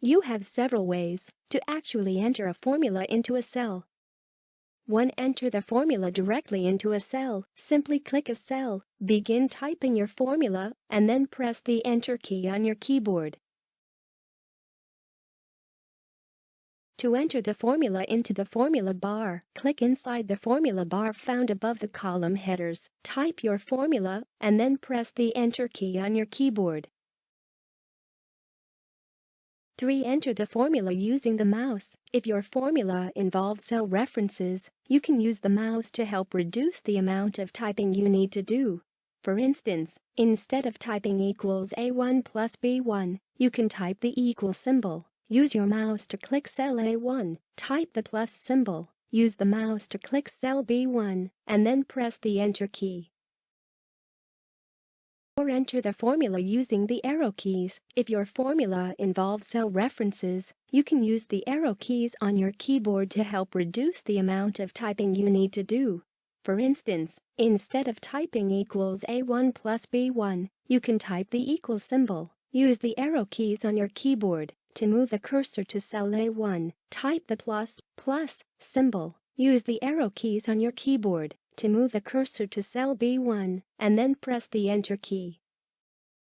You have several ways to actually enter a formula into a cell. 1. Enter the formula directly into a cell. Simply click a cell, begin typing your formula, and then press the Enter key on your keyboard. To enter the formula into the formula bar, click inside the formula bar found above the column headers, type your formula, and then press the Enter key on your keyboard. 3. Enter the formula using the mouse. If your formula involves cell references, you can use the mouse to help reduce the amount of typing you need to do. For instance, instead of typing equals A1 plus B1, you can type the equal symbol. Use your mouse to click cell A1, type the plus symbol, use the mouse to click cell B1, and then press the Enter key. Or enter the formula using the arrow keys. If your formula involves cell references, you can use the arrow keys on your keyboard to help reduce the amount of typing you need to do. For instance, instead of typing equals A1 plus B1, you can type the equal symbol. Use the arrow keys on your keyboard to move the cursor to cell A1. Type the plus symbol. Use the arrow keys on your keyboard to move the cursor to cell B1, and then press the Enter key.